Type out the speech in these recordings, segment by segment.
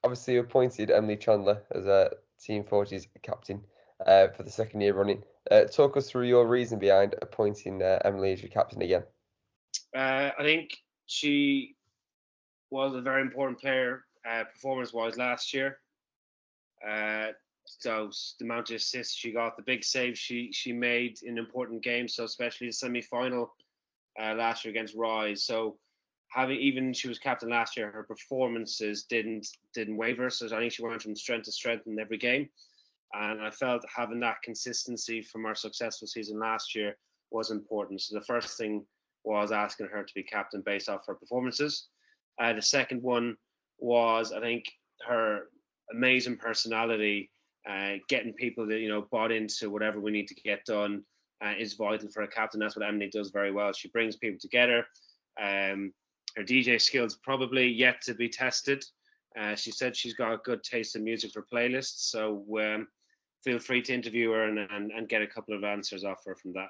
obviously you appointed Emilie Chandler as a Team 40's captain for the second year running. Talk us through your reason behind appointing Emilie as your captain again. I think she was a very important player performance-wise last year. So the amount of assists she got, the big saves she made in important games, so especially the semi-final last year against Rise. So having even she was captain last year, her performances didn't waver. So I think she went from strength to strength in every game. And I felt having that consistency from our successful season last year was important. So the first thing was asking her to be captain based off her performances. The second one was, I think, her amazing personality, getting people that bought into whatever we need to get done is vital for a captain. That's what Emily does very well. She brings people together. Her DJ skills probably yet to be tested. She said she's got a good taste in music for playlists, so feel free to interview her and get a couple of answers off her from that.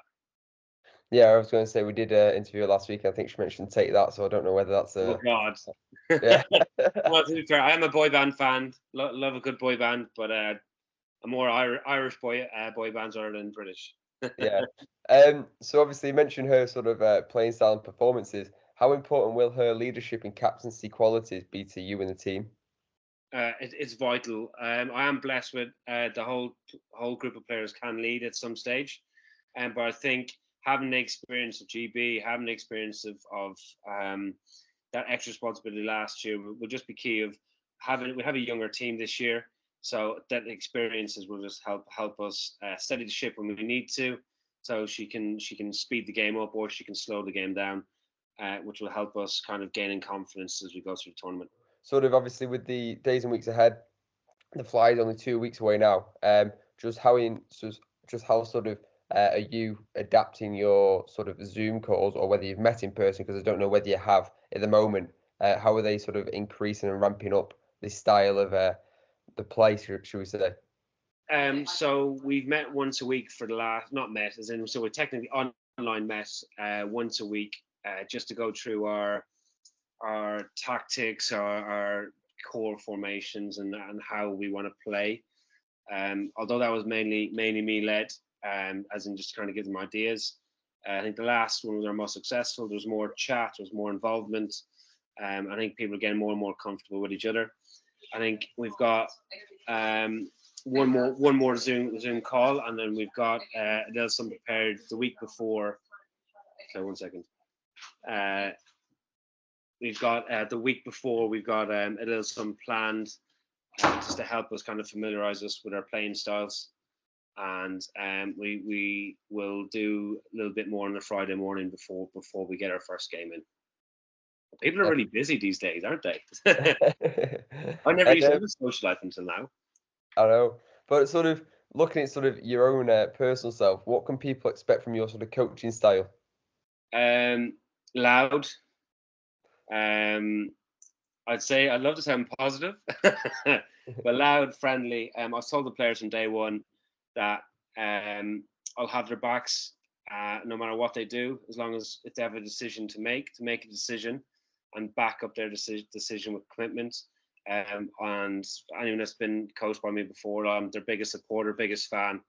Yeah, I was going to say we did interview her last week. I think she mentioned Take That, so I don't know whether that's Oh a God. yeah. Well, to be fair, I am a boy band fan. Love a good boy band, but a more Irish boy bands rather than British. Yeah. So obviously you mentioned her sort of playing style and performances. How important will her leadership and captaincy qualities be to you and the team? It's vital. I am blessed with the whole group of players can lead at some stage, but I think having the experience of GB, having the experience of that extra responsibility last year will just be key. Of having we have a younger team this year, so that experiences will just help us steady the ship when we need to. So she can speed the game up or she can slow the game down, which will help us kind of gaining confidence as we go through the tournament. Sort of obviously with the days and weeks ahead, the fly is only 2 weeks away now. Just how just how sort of are you adapting your sort of Zoom calls, or whether you've met in person? Because I don't know whether you have at the moment. How are they sort of increasing and ramping up this style of the play, should we say? So we've met once a week for the last, not met, as in, so we're technically online met once a week, just to go through our tactics, our core formations, and how we want to play. Although that was mainly me led, as in just kind of give them ideas. I think the last one was our most successful. There was more chat, there was more involvement. I think people are getting more and more comfortable with each other. I think we've got one more Zoom call, and then we've got there's some prepared the week before. So 1 second. We've got the week before. We've got a little some planned just to help us kind of familiarize us with our playing styles, and we will do a little bit more on the Friday morning before we get our first game in. People are really busy these days, aren't they? I never used to have a social life until now. I know, but sort of looking at sort of your own personal self, what can people expect from your sort of coaching style? Loud. Um, I'd say I'd love to sound positive, but loud, friendly. I was told the players from day one that I'll have their backs no matter what they do, as long as if they have a decision to make a decision and back up their decision with commitment. And anyone that's been coached by me before, I'm their biggest supporter, biggest fan,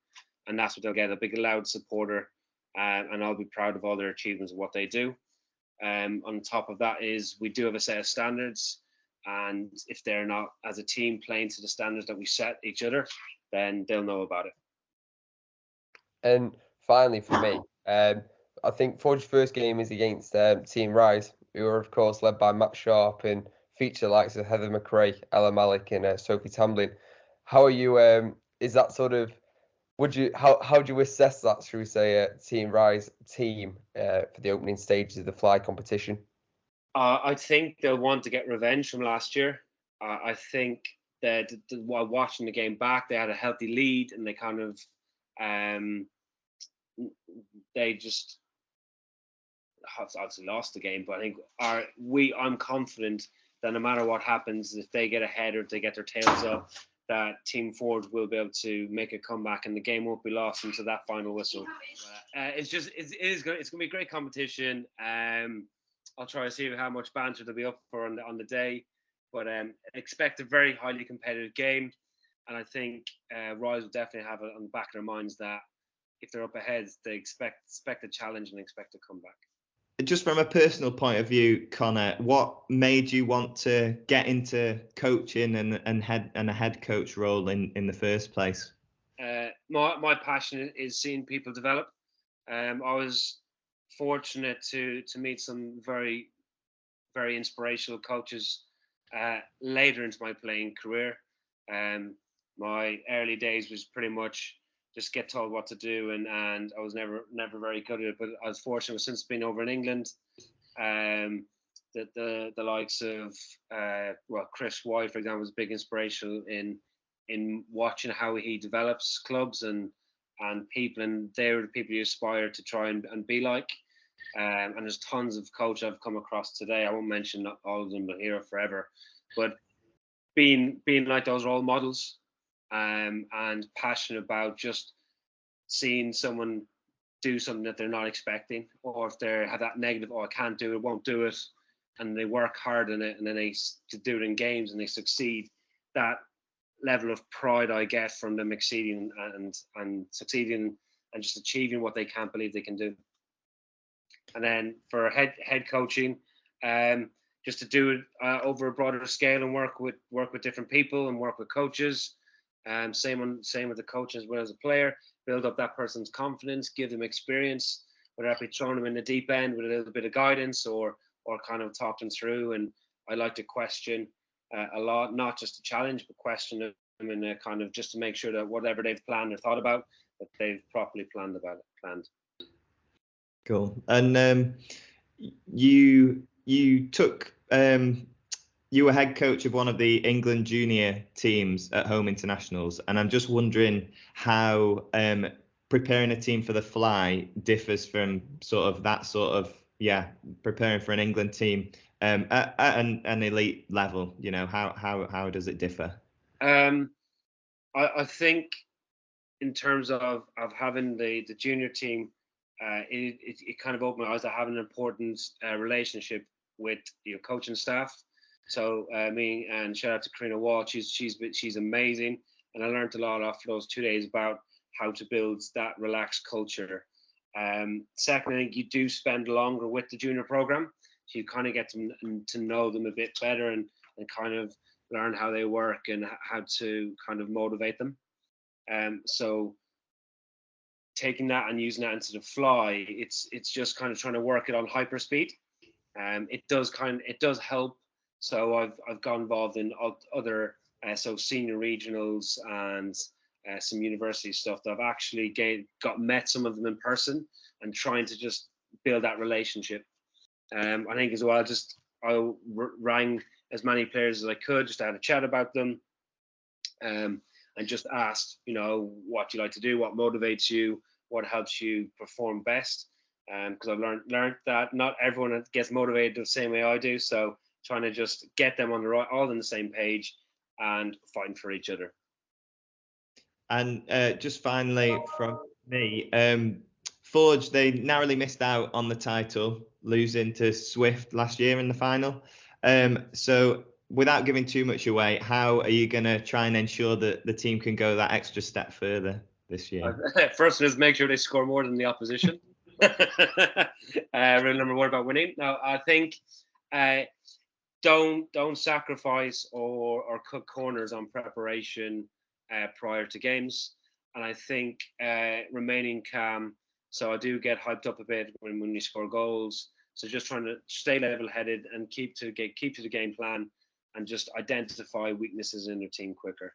and that's what they'll get, a big, loud supporter. And I'll be proud of all their achievements and what they do. On top of that is we do have a set of standards, and if they're not as a team playing to the standards that we set each other, then they'll know about it. And finally, for me, I think Forge's first game is against Team Rise, who are of course led by Matt Sharp and feature likes of Heather McRae, Ella Malik, and Sophie Tamblin. How are you? Is that sort of would you how do you assess that? Should we say Team Rise team for the opening stages of the fly competition? I think they'll want to get revenge from last year. I think that while watching the game back, they had a healthy lead, and they kind of um, they just obviously lost the game. But I think I'm confident that no matter what happens, if they get ahead or if they get their tails up, that Team Ford will be able to make a comeback, and the game won't be lost until that final whistle. It's going to be a great competition. I'll try to see how much banter there'll be up for on the day. But expect a very highly competitive game, and I think Rise will definitely have it on the back of their minds that if they're up ahead, they expect a challenge and expect to come back. Just from a personal point of view, Conor, what made you want to get into coaching and a head coach role in the first place? My passion is seeing people develop. I was fortunate to meet some very, very inspirational coaches later into my playing career. My early days was pretty much just get told what to do, and I was never very good at it. But I was fortunate since being over in England, that the likes of Chris White, for example, was big inspirational in watching how he develops clubs and people, and they're the people you aspire to try and be like. And there's tons of coaches I've come across today. I won't mention all of them, but here forever. But being like those role models, and passionate about just seeing someone do something that they're not expecting, or if they have that negative, I can't do it, won't do it, and they work hard in it, and then they do it in games and they succeed. That level of pride I get from them exceeding and succeeding and just achieving what they can't believe they can do. And then for head coaching, just to do it over a broader scale and work with different people and work with coaches. Same with the coach as well as a player. Build up that person's confidence, give them experience, whether that be throwing them in the deep end with a little bit of guidance or kind of talk them through. And I like to question a lot, not just to challenge, but question them in a kind of just to make sure that whatever they've planned or thought about, that they've properly planned. Cool. And you took you were head coach of one of the England junior teams at home internationals, and I'm just wondering how preparing a team for the fly differs from preparing for an England team at an elite level. You know, how does it differ? I think in terms of having the junior team, it kind of opened my eyes to having an important relationship with your coaching staff. So me and shout out to Karina Wall, she's amazing, and I learned a lot after those 2 days about how to build that relaxed culture. Second, I think you do spend longer with the junior program, so you kind of get to know them a bit better and kind of learn how they work and how to kind of motivate them. So taking that and using that into the fly, it's just kind of trying to work it on hyper speed. It does help. So I've got involved in other senior regionals and some university stuff that I've actually met some of them in person and trying to just build that relationship. I think as well, I rang as many players as I could, just to have a chat about them, and just asked, what do you like to do, what motivates you, what helps you perform best. Because I've learned that not everyone gets motivated the same way I do. So trying to just get them on all on the same page and fighting for each other. And just finally from me, Forge, they narrowly missed out on the title, losing to Swift last year in the final. So without giving too much away, how are you going to try and ensure that the team can go that extra step further this year? First is make sure they score more than the opposition. Remember, what about winning? Now, I think don't sacrifice or cut corners on preparation prior to games, and I think remaining calm. So I do get hyped up a bit when you score goals. So just trying to stay level-headed and keep to the game plan, and just identify weaknesses in their team quicker.